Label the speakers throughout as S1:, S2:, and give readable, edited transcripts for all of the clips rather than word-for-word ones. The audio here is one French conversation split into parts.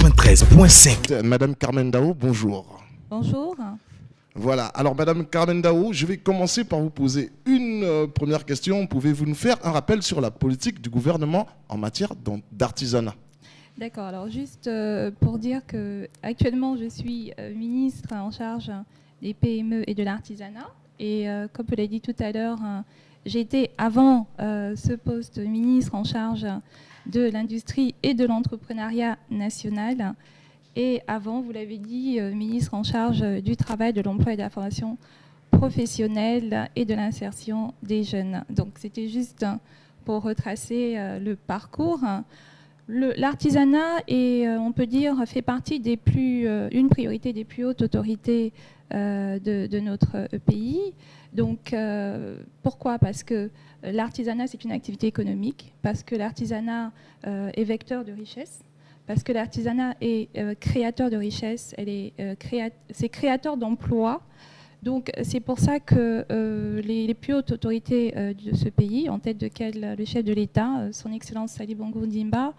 S1: 93.5. Madame Carmen Dao, bonjour.
S2: Bonjour.
S1: Voilà, alors Madame Carmen Dao, je vais commencer par vous poser une première question. Pouvez-vous nous faire un rappel sur la politique du gouvernement en matière d'artisanat ?
S2: D'accord, alors juste pour dire que actuellement je suis ministre en charge des PME et de l'artisanat. Et comme vous l'avez dit tout à l'heure, j'ai été avant ce poste ministre en charge de l'industrie et de l'entrepreneuriat national. Et avant, vous l'avez dit, ministre en charge du travail, de l'emploi et de la formation professionnelle et de l'insertion des jeunes. Donc c'était juste pour retracer le parcours. L'artisanat, on peut dire, fait partie une priorité des plus hautes autorités de notre pays. Donc, pourquoi ? Parce que l'artisanat, c'est une activité économique, parce que l'artisanat est vecteur de richesse, parce que l'artisanat est créateur de richesse, c'est créateur d'emplois. Donc c'est pour ça que les plus hautes autorités de ce pays, en tête desquelles le chef de l'État, son Excellence Ali Bongo Ondimba,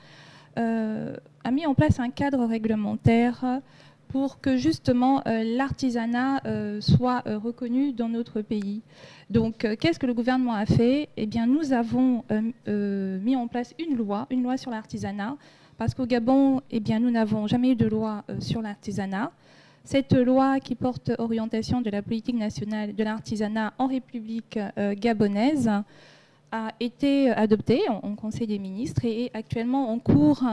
S2: a mis en place un cadre réglementaire pour que justement l'artisanat soit reconnu dans notre pays. Donc qu'est-ce que le gouvernement a fait ? Eh bien nous avons mis en place une loi sur l'artisanat, parce qu'au Gabon, eh bien, nous n'avons jamais eu de loi sur l'artisanat. Cette loi qui porte orientation de la politique nationale de l'artisanat en République gabonaise a été adoptée en Conseil des ministres et est actuellement en cours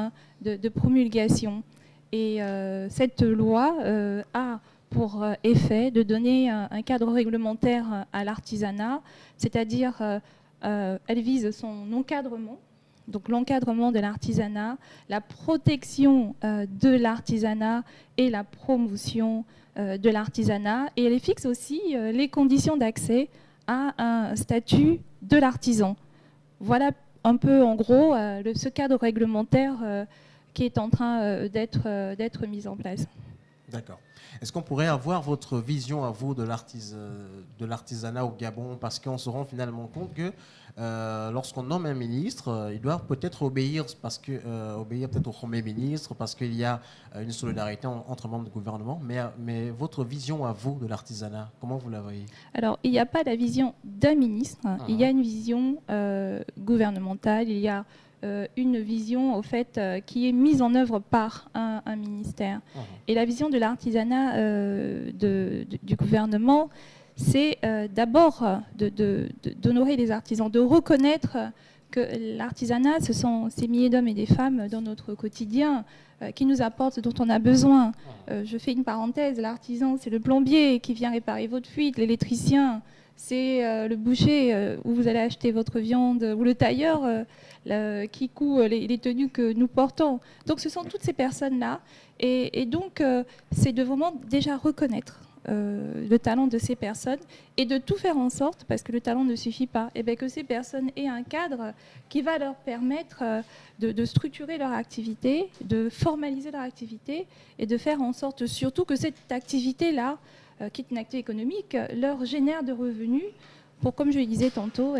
S2: de promulgation. Et cette loi a pour effet de donner un cadre réglementaire à l'artisanat, c'est-à-dire elle vise son encadrement. Donc l'encadrement de l'artisanat, la protection de l'artisanat et la promotion de l'artisanat. Et elle fixe aussi les conditions d'accès à un statut de l'artisan. Voilà un peu en gros ce cadre réglementaire qui est en train d'être mis en place.
S3: D'accord. Est-ce qu'on pourrait avoir votre vision à vous de l'artisanat au Gabon ? Parce qu'on se rend finalement compte que lorsqu'on nomme un ministre, il doit peut-être obéir peut-être au Premier ministre, parce qu'il y a une solidarité entre membres du gouvernement. Mais votre vision à vous de l'artisanat, comment vous la voyez ?
S2: Alors, il n'y a pas la vision d'un ministre, il y a une vision gouvernementale, il y a une vision au fait qui est mise en œuvre par un ministère. Et la vision de l'artisanat du gouvernement, c'est d'abord d'honorer les artisans, de reconnaître que l'artisanat, ce sont ces milliers d'hommes et des femmes dans notre quotidien qui nous apportent ce dont on a besoin. Je fais une parenthèse, l'artisan, c'est le plombier qui vient réparer votre fuite, l'électricien, c'est le boucher où vous allez acheter votre viande, ou le tailleur qui coud les tenues que nous portons. Donc ce sont toutes ces personnes-là. Et donc c'est de vraiment déjà reconnaître le talent de ces personnes et de tout faire en sorte, parce que le talent ne suffit pas, et bien que ces personnes aient un cadre qui va leur permettre de structurer leur activité, de formaliser leur activité et de faire en sorte surtout que cette activité-là, qui est une activité économique, leur génère de revenus pour, comme je le disais tantôt,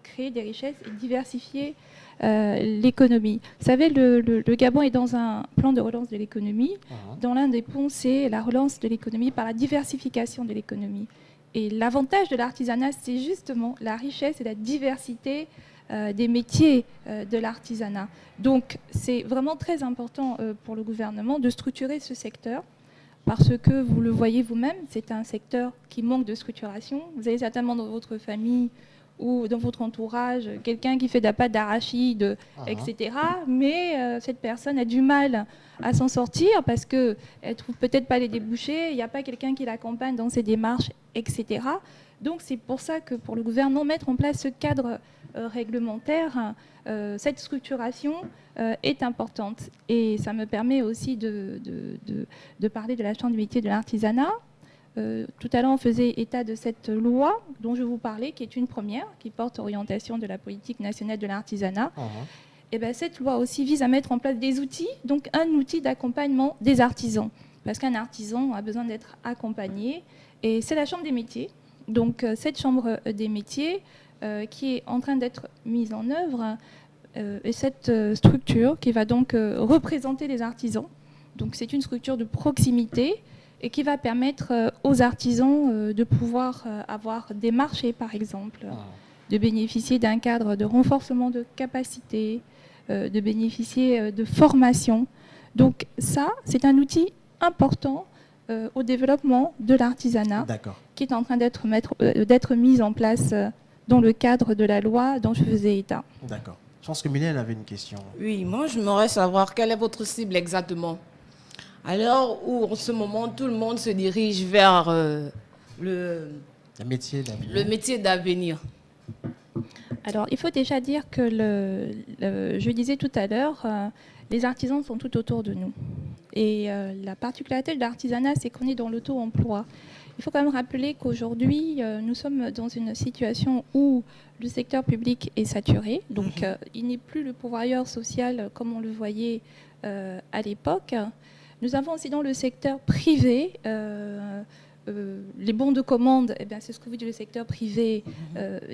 S2: créer des richesses et diversifier l'économie. Vous savez, le Gabon est dans un plan de relance de l'économie. Dans l'un des ponts, c'est la relance de l'économie par la diversification de l'économie. Et l'avantage de l'artisanat, c'est justement la richesse et la diversité des métiers de l'artisanat. Donc, c'est vraiment très important pour le gouvernement de structurer ce secteur, parce que vous le voyez vous-même, c'est un secteur qui manque de structuration. Vous avez certainement dans votre famille ou dans votre entourage quelqu'un qui fait de la pâte d'arachide, etc. Mais cette personne a du mal à s'en sortir parce qu'elle ne trouve peut-être pas les débouchés, il n'y a pas quelqu'un qui l'accompagne dans ses démarches, etc. Donc c'est pour ça que pour le gouvernement, mettre en place ce cadre réglementaire, cette structuration est importante. Et ça me permet aussi de parler de la Chambre du métier de l'artisanat. Tout à l'heure, on faisait état de cette loi dont je vous parlais, qui est une première, qui porte orientation de la politique nationale de l'artisanat. Et bien, cette loi aussi vise à mettre en place des outils, donc un outil d'accompagnement des artisans. Parce qu'un artisan a besoin d'être accompagné. Et c'est la Chambre des métiers. Donc cette Chambre des métiers qui est en train d'être mise en œuvre, et cette structure qui va donc représenter les artisans Donc c'est une structure de proximité et qui va permettre aux artisans de pouvoir avoir des marchés, par exemple, de bénéficier d'un cadre de renforcement de capacité, de bénéficier de formation. Donc ça, c'est un outil important au développement de l'artisanat qui est en train d'être mis en place dans le cadre de la loi dont je faisais état.
S3: D'accord. Je pense que Mylène avait une question.
S4: Oui, moi j'aimerais savoir quelle est votre cible exactement. À l'heure où en ce moment tout le monde se dirige vers le métier d'avenir.
S2: Alors il faut déjà dire que je disais tout à l'heure, les artisans sont tout autour de nous. Et la particularité de l'artisanat, c'est qu'on est dans l'auto-emploi. Il faut quand même rappeler qu'aujourd'hui, nous sommes dans une situation où le secteur public est saturé. Donc, il n'est plus le pourvoyeur social comme on le voyait à l'époque. Nous avons aussi dans le secteur privé, les bons de commande, eh bien, c'est ce que vous dites, le secteur privé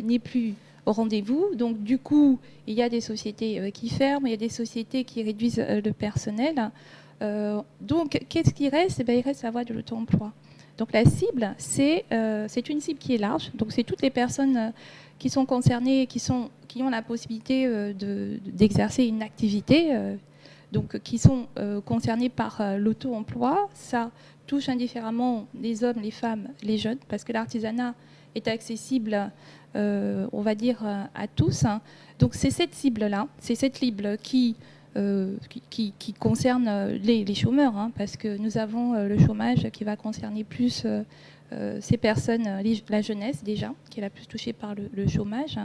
S2: n'est plus au rendez-vous. Donc, du coup, il y a des sociétés qui ferment, il y a des sociétés qui réduisent le personnel. Donc, qu'est-ce qui reste? Il reste la voie de l'auto-emploi. Donc la cible, c'est une cible qui est large. Donc c'est toutes les personnes qui sont concernées, qui ont la possibilité d'exercer une activité, donc qui sont concernées par l'auto-emploi. Ça touche indifféremment les hommes, les femmes, les jeunes, parce que l'artisanat est accessible, on va dire, à tous. Donc c'est cette cible-là, c'est cette cible qui concerne les chômeurs, parce que nous avons le chômage qui va concerner plus ces personnes, la jeunesse déjà, qui est la plus touchée par le chômage.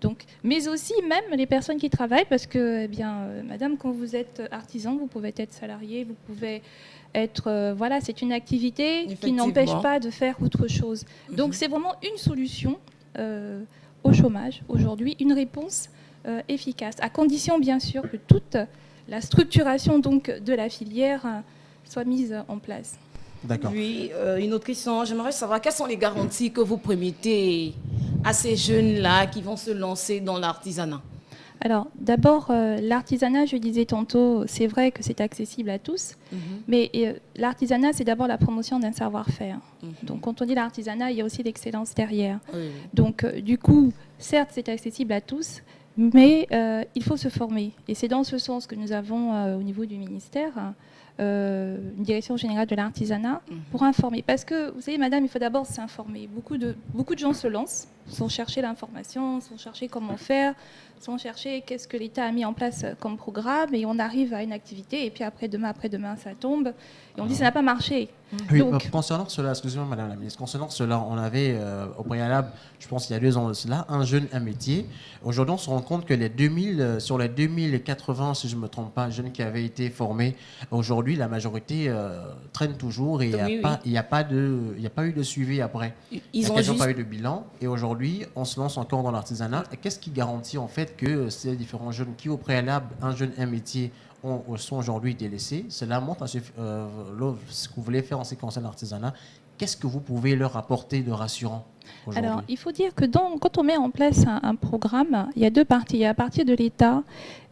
S2: Donc, mais aussi même les personnes qui travaillent, parce que, eh bien, madame, quand vous êtes artisan, vous pouvez être salarié, vous pouvez être... voilà, c'est une activité qui n'empêche pas de faire autre chose. Donc, c'est vraiment une solution au chômage aujourd'hui, une réponse efficace, à condition bien sûr que toute la structuration donc de la filière soit mise en place.
S3: D'accord.
S4: Oui, une autre question, j'aimerais savoir quelles sont les garanties que vous promettez à ces jeunes-là qui vont se lancer dans l'artisanat?
S2: Alors d'abord, l'artisanat, je disais tantôt, c'est vrai que c'est accessible à tous, mais l'artisanat, c'est d'abord la promotion d'un savoir-faire. Donc quand on dit l'artisanat, il y a aussi l'excellence derrière. Donc du coup, certes, c'est accessible à tous, mais il faut se former. Et c'est dans ce sens que nous avons au niveau du ministère une direction générale de l'artisanat pour informer. Parce que, vous savez, madame, il faut d'abord s'informer. Beaucoup de gens se lancent, sans chercher l'information, sans chercher comment faire, sans chercher qu'est-ce que l'État a mis en place comme programme, et on arrive à une activité, et puis après-demain, ça tombe, et on dit ça n'a pas marché.
S3: Oui, donc, concernant cela, excusez-moi madame la ministre, concernant cela, on avait au préalable, je pense il y a 2 ans de cela, un jeune, un métier. Aujourd'hui, on se rend compte que sur les 2080, si je ne me trompe pas, jeunes qui avaient été formés, aujourd'hui, la majorité traîne toujours et il n'y a pas eu de suivi après. Ils n'ont pas eu de bilan, et aujourd'hui, on se lance encore dans l'artisanat. Qu'est-ce qui garantit en fait que ces différents jeunes qui, au préalable, un jeune, un métier, sont aujourd'hui délaissés? Cela montre à ce que vous voulez faire en ce qui concerne l'artisanat. Qu'est-ce que vous pouvez leur apporter de rassurant aujourd'hui?
S2: Alors, il faut dire que quand on met en place un programme, il y a 2 parties. Il y a la partie de l'État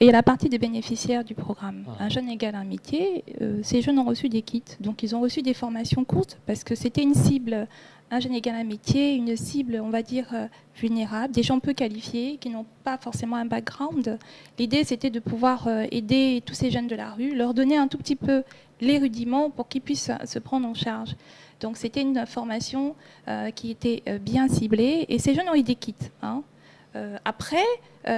S2: et il y a la partie des bénéficiaires du programme. Un jeune égale un métier. Ces jeunes ont reçu des kits. Donc, ils ont reçu des formations courtes parce que c'était une cible, un jeune égale un métier, une cible, on va dire, vulnérable, des gens peu qualifiés qui n'ont pas forcément un background. L'idée, c'était de pouvoir aider tous ces jeunes de la rue, leur donner un tout petit peu les rudiments pour qu'ils puissent se prendre en charge. Donc c'était une formation qui était bien ciblée, et ces jeunes ont eu des kits. Après,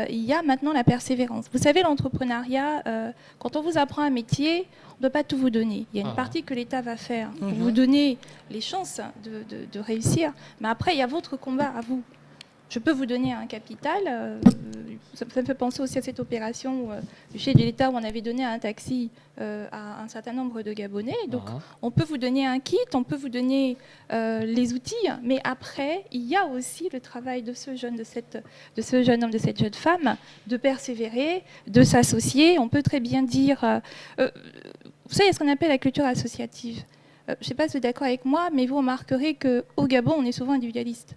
S2: il y a maintenant la persévérance. Vous savez, l'entrepreneuriat, quand on vous apprend un métier, on ne peut pas tout vous donner. Il y a une partie que l'État va faire pour vous donner les chances de réussir, mais après, il y a votre combat à vous. Je peux vous donner un capital. Ça me fait penser aussi à cette opération du chef de l'État où on avait donné un taxi à un certain nombre de Gabonais. Donc, on peut vous donner un kit, on peut vous donner les outils, mais après, il y a aussi le travail de ce jeune, de ce jeune homme, de cette jeune femme, de persévérer, de s'associer. On peut très bien dire... vous savez, il y a ce qu'on appelle la culture associative. Je ne sais pas si vous êtes d'accord avec moi, mais vous remarquerez qu'au Gabon, on est souvent individualiste.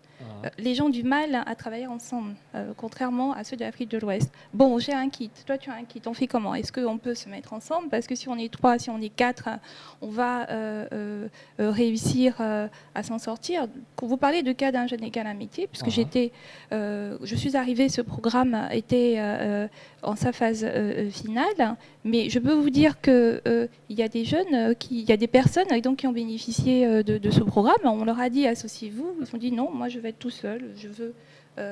S2: les gens ont du mal à travailler ensemble, contrairement à ceux de l'Afrique de l'Ouest. Bon, j'ai un kit, toi tu as un kit, on fait comment? Est-ce qu'on peut se mettre ensemble? Parce que si on est 3, si on est 4, on va réussir à s'en sortir. Quand vous parlez de cas d'un jeune égal à métier, puisque je suis arrivée, ce programme était en sa phase finale, mais je peux vous dire qu'il y a des jeunes, il y a des personnes donc, qui ont bénéficié de ce programme. On leur a dit associez-vous, ils ont dit non, moi je vais être tout seul, je veux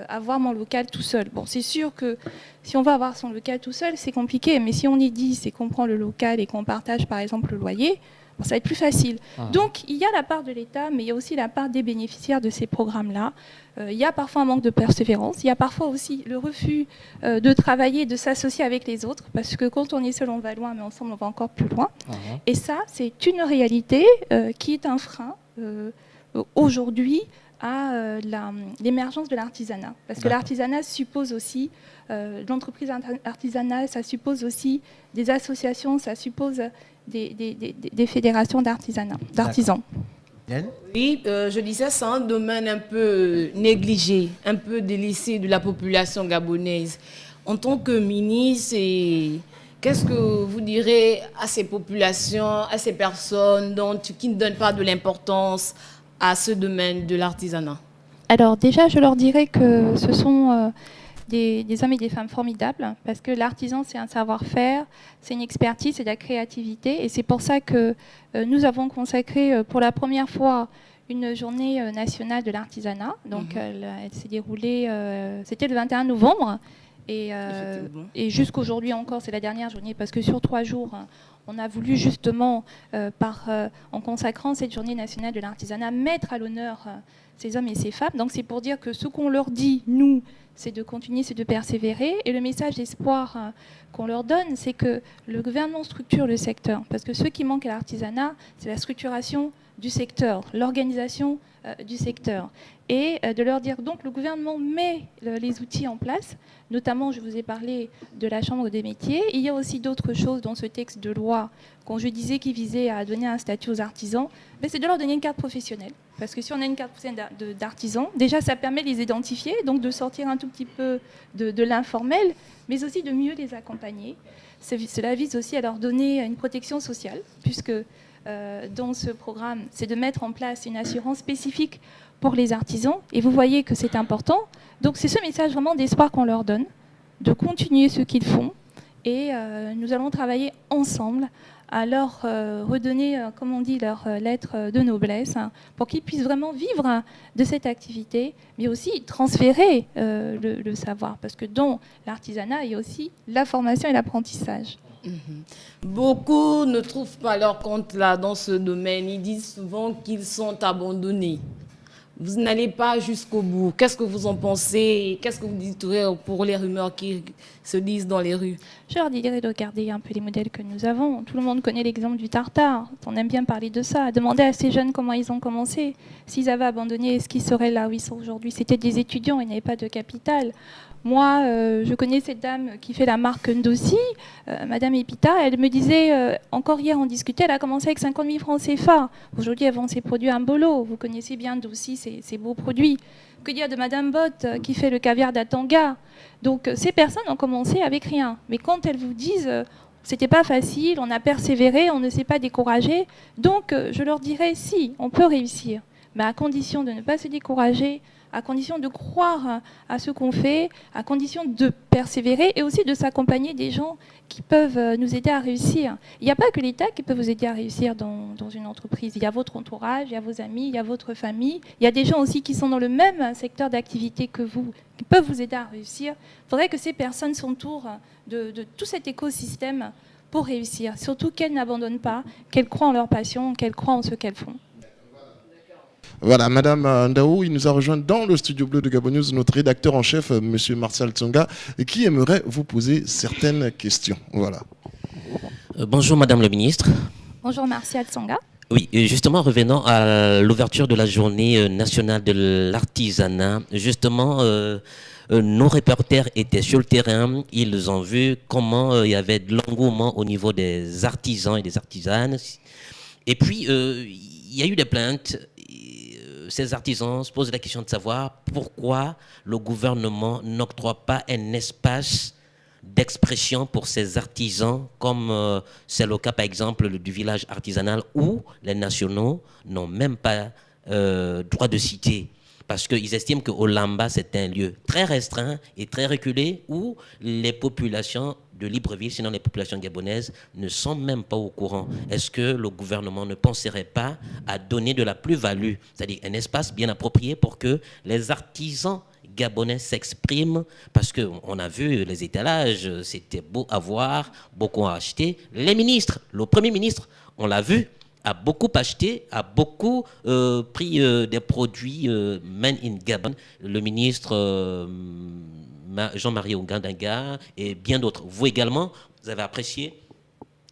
S2: avoir mon local tout seul. Bon, c'est sûr que si on va avoir son local tout seul, c'est compliqué, mais si on est 10 et qu'on prend le local et qu'on partage par exemple le loyer, ça va être plus facile. Donc, il y a la part de l'État, mais il y a aussi la part des bénéficiaires de ces programmes-là. Il y a parfois un manque de persévérance. Il y a parfois aussi le refus de travailler, de s'associer avec les autres, parce que quand on est seul, on va loin, mais ensemble, on va encore plus loin. Et ça, c'est une réalité qui est un frein aujourd'hui à l'émergence de l'artisanat. Parce que l'artisanat suppose aussi, l'entreprise artisanale, ça suppose aussi des associations, ça suppose des fédérations d'artisans.
S4: Oui, je disais, c'est un domaine un peu négligé, un peu délaissé de la population gabonaise. En tant que ministre, qu'est-ce que vous direz à ces populations, à ces personnes qui ne donnent pas de l'importance à ce domaine de l'artisanat?
S2: Alors déjà, je leur dirais que ce sont des hommes et des femmes formidables, parce que l'artisan, c'est un savoir-faire, c'est une expertise, c'est de la créativité, et c'est pour ça que nous avons consacré pour la première fois une journée nationale de l'artisanat. Donc elle s'est déroulée, c'était le 21 novembre, et jusqu'aujourd'hui encore, c'est la dernière journée, parce que sur 3 jours, on a voulu justement, en consacrant cette journée nationale de l'artisanat, mettre à l'honneur ces hommes et ces femmes. Donc c'est pour dire que ce qu'on leur dit, nous, c'est de continuer, c'est de persévérer. Et le message d'espoir qu'on leur donne, c'est que le gouvernement structure le secteur. Parce que ce qui manque à l'artisanat, c'est la structuration du secteur, l'organisation du secteur. Et de leur dire, donc le gouvernement met les outils en place, notamment je vous ai parlé de la Chambre des métiers. Il y a aussi d'autres choses dans ce texte de loi, quand je disais qui visait à donner un statut aux artisans, c'est de leur donner une carte professionnelle. Parce que si on a une carte professionnelle d'artisan, déjà ça permet de les identifier, donc de sortir un tout petit peu de l'informel, mais aussi de mieux les accompagner. Cela vise aussi à leur donner une protection sociale, puisque dans ce programme, c'est de mettre en place une assurance spécifique pour les artisans. Et vous voyez que c'est important. Donc c'est ce message vraiment d'espoir qu'on leur donne, de continuer ce qu'ils font. Et nous allons travailler ensemble à leur redonner, comme on dit, leur lettre de noblesse, pour qu'ils puissent vraiment vivre de cette activité, mais aussi transférer le savoir. Parce que dans l'artisanat, il y a aussi la formation et l'apprentissage.
S4: Beaucoup ne trouvent pas leur compte là dans ce domaine. Ils disent souvent qu'ils sont abandonnés. Vous n'allez pas jusqu'au bout. Qu'est-ce que vous en pensez? Qu'est-ce que vous dites pour les rumeurs qui se disent dans les rues?
S2: Je leur dirais de regarder un peu les modèles que nous avons. Tout le monde connaît l'exemple du tartare. On aime bien parler de ça. Demandez à ces jeunes comment ils ont commencé. S'ils avaient abandonné, est-ce qu'ils seraient là où ils sont aujourd'hui? C'était des étudiants, ils n'avaient pas de capital. Moi, je connais cette dame qui fait la marque Ndossi, Madame Epita. Elle me disait, encore hier on discutait, elle a commencé avec 50 000 francs CFA. Aujourd'hui, elle vend ses produits à un bolo. Vous connaissez bien Ndossi, ces beaux produits. Que dire de Madame Bott qui fait le caviar d'Atanga? Donc ces personnes ont commencé avec rien. Mais quand elles vous disent, c'était pas facile, on a persévéré, on ne s'est pas découragé. Donc je leur dirais, si, on peut réussir, mais à condition de ne pas se décourager, à condition de croire à ce qu'on fait, à condition de persévérer et aussi de s'accompagner des gens qui peuvent nous aider à réussir. Il n'y a pas que l'État qui peut vous aider à réussir dans une entreprise. Il y a votre entourage, il y a vos amis, il y a votre famille. Il y a des gens aussi qui sont dans le même secteur d'activité que vous, qui peuvent vous aider à réussir. Il faudrait que ces personnes s'entourent de tout cet écosystème pour réussir. Surtout qu'elles n'abandonnent pas, qu'elles croient en leur passion, qu'elles croient en ce qu'elles font.
S1: Voilà, Madame Ndao, il nous a rejoint dans le studio bleu de Gabon News, notre rédacteur en chef, Monsieur Martial Tsonga, qui aimerait vous poser certaines questions. Voilà.
S5: Bonjour Madame le ministre.
S2: Bonjour Martial Tsonga.
S5: Oui, justement, revenant à l'ouverture de la journée nationale de l'artisanat, justement, nos reporters étaient sur le terrain, ils ont vu comment il y avait de l'engouement au niveau des artisans et des artisanes. Et puis, il y a eu des plaintes ces artisans se posent la question de savoir pourquoi le gouvernement n'octroie pas un espace d'expression pour ces artisans, comme c'est le cas par exemple du village artisanal où les nationaux n'ont même pas droit de citer. Parce qu'ils estiment que Olamba, c'est un lieu très restreint et très reculé où les populations de Libreville, sinon les populations gabonaises, ne sont même pas au courant. Est-ce que le gouvernement ne penserait pas à donner de la plus-value, c'est-à-dire un espace bien approprié pour que les artisans gabonais s'expriment? Parce qu'on a vu les étalages, c'était beau à voir, beaucoup à acheter. Les ministres, le Premier ministre, on l'a vu, a beaucoup acheté, a beaucoup pris des produits made in Gabon. Le ministre Jean-Marie Ougandanga et bien d'autres. Vous également, vous avez apprécié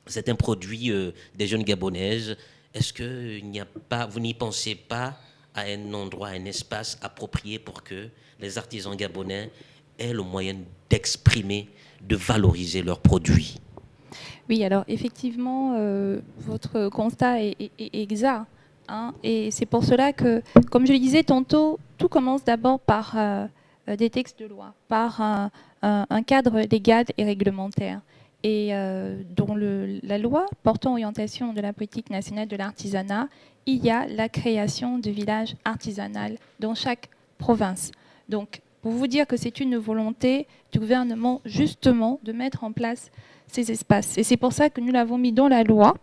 S5: certains produits des jeunes gabonaises. Est-ce que vous n'y pensez pas à un endroit, un espace approprié pour que les artisans gabonais aient le moyen d'exprimer, de valoriser leurs produits?
S2: Oui, alors effectivement, votre constat est exact. Hein, et c'est pour cela que, comme je le disais tantôt, tout commence d'abord par des textes de loi, par un cadre légal et réglementaire. Et dans la loi portant orientation de la politique nationale de l'artisanat, il y a la création de villages artisanaux dans chaque province. Donc, pour vous dire que c'est une volonté du gouvernement justement de mettre en place ces espaces. Et c'est pour ça que nous l'avons mis dans la loi,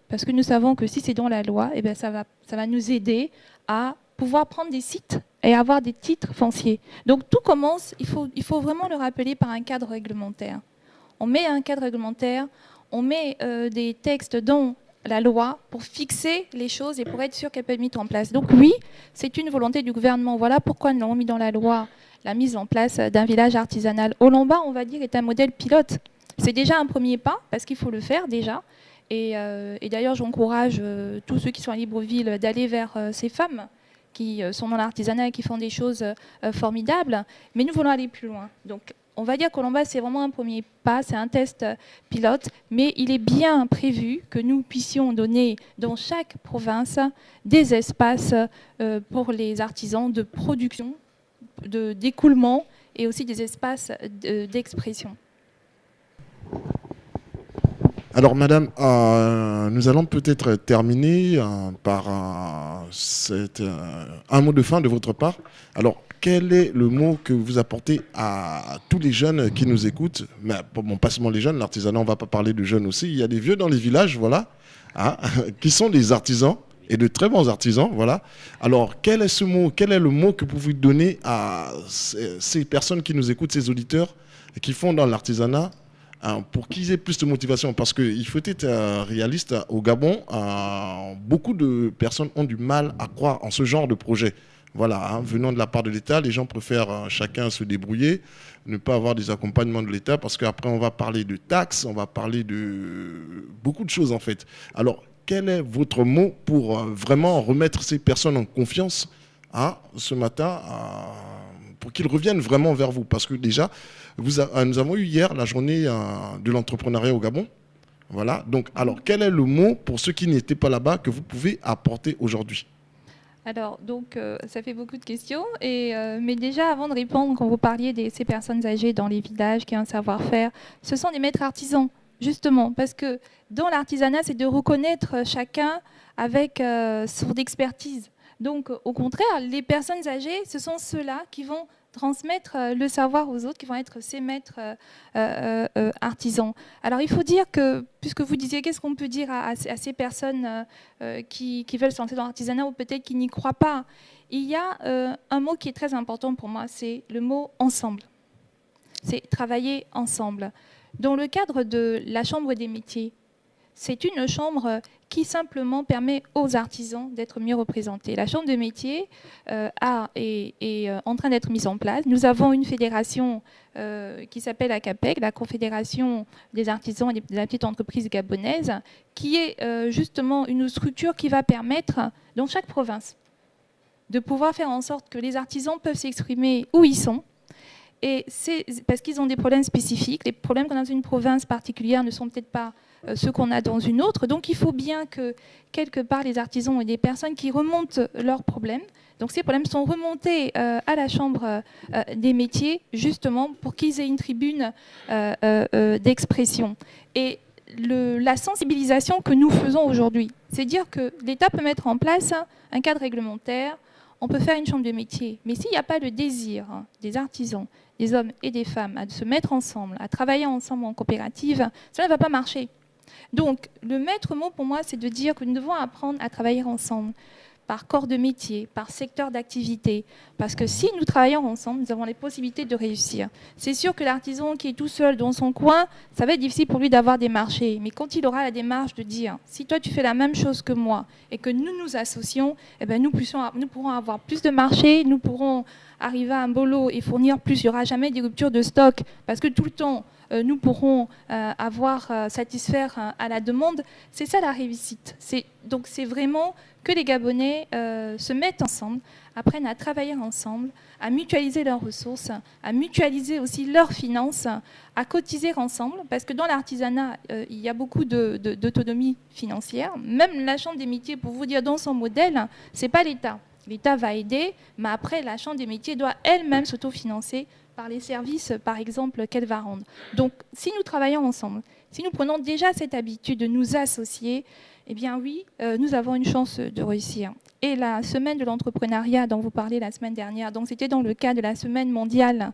S2: parce que nous savons que si c'est dans la loi, eh bien ça va nous aider à pouvoir prendre des sites et avoir des titres fonciers. Donc tout commence, il faut vraiment le rappeler, par un cadre réglementaire. On met un cadre réglementaire, on met des textes dans la loi pour fixer les choses et pour être sûr qu'elles peuvent être mises en place. Donc oui, c'est une volonté du gouvernement. Voilà pourquoi nous avons mis dans la loi la mise en place d'un village artisanal. Olamba, on va dire, est un modèle pilote. C'est déjà un premier pas, parce qu'il faut le faire déjà. Et d'ailleurs, j'encourage tous ceux qui sont à Libreville d'aller vers ces femmes qui sont dans l'artisanat et qui font des choses formidables. Mais nous voulons aller plus loin. Donc, on va dire qu'Olamba, c'est vraiment un premier pas, c'est un test pilote. Mais il est bien prévu que nous puissions donner dans chaque province des espaces pour les artisans de production, d'écoulement et aussi des espaces d'expression.
S1: Alors, madame, nous allons peut-être terminer par un mot de fin de votre part. Alors, quel est le mot que vous apportez à tous les jeunes qui nous écoutent? Mais bon, pas seulement les jeunes, l'artisanat, on ne va pas parler de jeunes aussi. Il y a des vieux dans les villages, voilà, hein, qui sont des artisans et de très bons artisans, voilà. Alors, quel est ce mot? Quel est le mot que vous pouvez donner à ces personnes qui nous écoutent, ces auditeurs qui font dans l'artisanat, pour qu'ils aient plus de motivation? Parce qu'il faut être réaliste, au Gabon, beaucoup de personnes ont du mal à croire en ce genre de projet. Voilà, hein, venant de la part de l'État, les gens préfèrent chacun se débrouiller, ne pas avoir des accompagnements de l'État, parce qu'après on va parler de taxes, on va parler de beaucoup de choses en fait. Alors, quel est votre mot pour vraiment remettre ces personnes en confiance, hein, ce matin, pour qu'ils reviennent vraiment vers vous? Parce que déjà, nous avons eu hier la journée de l'entrepreneuriat au Gabon. Voilà. Donc, alors, quel est le mot pour ceux qui n'étaient pas là-bas que vous pouvez apporter aujourd'hui?
S2: Alors, donc, ça fait beaucoup de questions. Mais déjà, avant de répondre, quand vous parliez de ces personnes âgées dans les villages qui ont un savoir-faire, ce sont des maîtres artisans, justement. Parce que dans l'artisanat, c'est de reconnaître chacun avec son expertise. Donc, au contraire, les personnes âgées, ce sont ceux-là qui vont transmettre le savoir aux autres, qui vont être ces maîtres artisans. Alors, il faut dire que, puisque vous disiez, qu'est-ce qu'on peut dire à ces personnes qui veulent se lancer dans l'artisanat ou peut-être qui n'y croient pas, il y a un mot qui est très important pour moi, c'est le mot « ensemble ». C'est travailler ensemble. Dans le cadre de la Chambre des métiers, c'est une chambre qui simplement permet aux artisans d'être mieux représentés. La Chambre de métiers est en train d'être mise en place. Nous avons une fédération qui s'appelle ACAPEC, la Confédération des artisans et des petites entreprises gabonaises, qui est justement une structure qui va permettre, dans chaque province, de pouvoir faire en sorte que les artisans peuvent s'exprimer où ils sont. Et c'est parce qu'ils ont des problèmes spécifiques. Les problèmes qu'on a dans une province particulière ne sont peut-être pas ce qu'on a dans une autre. Donc il faut bien que, quelque part, les artisans et des personnes qui remontent leurs problèmes. Donc ces problèmes sont remontés à la Chambre des métiers, justement, pour qu'ils aient une tribune d'expression. Et la sensibilisation que nous faisons aujourd'hui, c'est dire que l'État peut mettre en place un cadre réglementaire, on peut faire une chambre de métier, mais s'il n'y a pas le désir des artisans, des hommes et des femmes à se mettre ensemble, à travailler ensemble en coopérative, ça ne va pas marcher. Donc le maître mot pour moi, c'est de dire que nous devons apprendre à travailler ensemble, par corps de métier, par secteur d'activité. Parce que si nous travaillons ensemble, nous avons les possibilités de réussir. C'est sûr que l'artisan qui est tout seul dans son coin, ça va être difficile pour lui d'avoir des marchés. Mais quand il aura la démarche de dire, si toi tu fais la même chose que moi et que nous nous associons, eh ben, nous pourrons avoir plus de marchés, nous pourrons arriver à un beau lot et fournir plus. Il n'y aura jamais des ruptures de stock parce que tout le temps, nous pourrons satisfaire à la demande. C'est ça la réussite. Donc c'est vraiment que les Gabonais se mettent ensemble, apprennent à travailler ensemble, à mutualiser leurs ressources, à mutualiser aussi leurs finances, à cotiser ensemble, parce que dans l'artisanat, il y a beaucoup d'autonomie financière. Même la Chambre des métiers, pour vous dire, dans son modèle, ce n'est pas l'État. L'État va aider, mais après, la Chambre des métiers doit elle-même s'autofinancer par les services, par exemple, qu'elle va rendre. Donc, si nous travaillons ensemble, si nous prenons déjà cette habitude de nous associer, eh bien oui, nous avons une chance de réussir. Et la semaine de l'entrepreneuriat dont vous parlez la semaine dernière, donc c'était dans le cadre de la semaine mondiale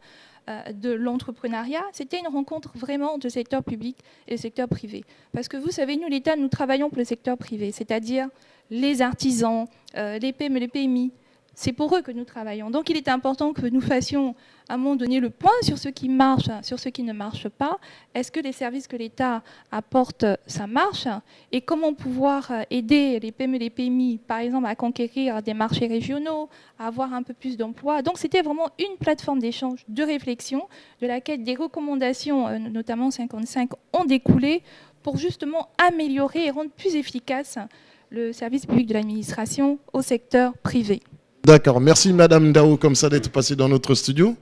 S2: de l'entrepreneuriat, c'était une rencontre vraiment entre le secteur public et le secteur privé. Parce que vous savez, nous, l'État, nous travaillons pour le secteur privé, c'est-à-dire les artisans, les PME, les PMI. C'est pour eux que nous travaillons. Donc il est important que nous fassions à un moment donné le point sur ce qui marche, sur ce qui ne marche pas. Est-ce que les services que l'État apporte, ça marche? Et comment pouvoir aider les PME et les PMI, par exemple, à conquérir des marchés régionaux, à avoir un peu plus d'emplois. Donc c'était vraiment une plateforme d'échange, de réflexion, de laquelle des recommandations, notamment 55, ont découlé pour justement améliorer et rendre plus efficace le service public de l'administration au secteur privé.
S1: D'accord, merci Madame Dao comme ça d'être passée dans notre studio.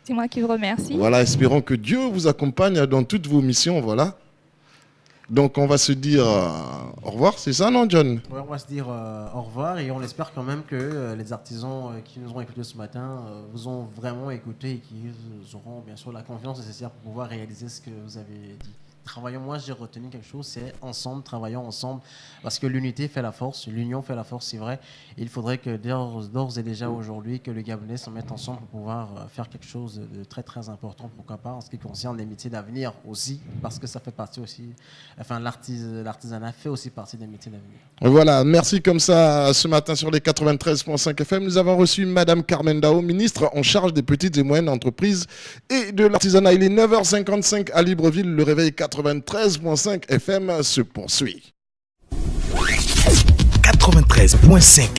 S2: C'est moi qui vous remercie.
S1: Voilà, espérons que Dieu vous accompagne dans toutes vos missions, voilà. Donc on va se dire au revoir, c'est ça non John?
S3: Ouais, on va se dire au revoir et on espère quand même que les artisans qui nous ont écoutés ce matin vous ont vraiment écouté et qu'ils auront bien sûr la confiance nécessaire pour pouvoir réaliser ce que vous avez dit. Travaillons, moi j'ai retenu quelque chose, c'est ensemble, travaillons ensemble, parce que l'unité fait la force, l'union fait la force, c'est vrai. Et il faudrait que d'ores et déjà aujourd'hui, que les Gabonais se mettent ensemble pour pouvoir faire quelque chose de très très important, pourquoi pas, en ce qui concerne les métiers d'avenir aussi, parce que ça fait partie aussi, enfin l'artisanat fait aussi partie des métiers d'avenir.
S1: Voilà, merci comme ça ce matin sur les 93.5 FM. Nous avons reçu Madame Carmen Dao, ministre en charge des petites et moyennes entreprises et de l'artisanat. Il est 9h55 à Libreville, le réveil 93.5 FM se poursuit.
S6: 93.5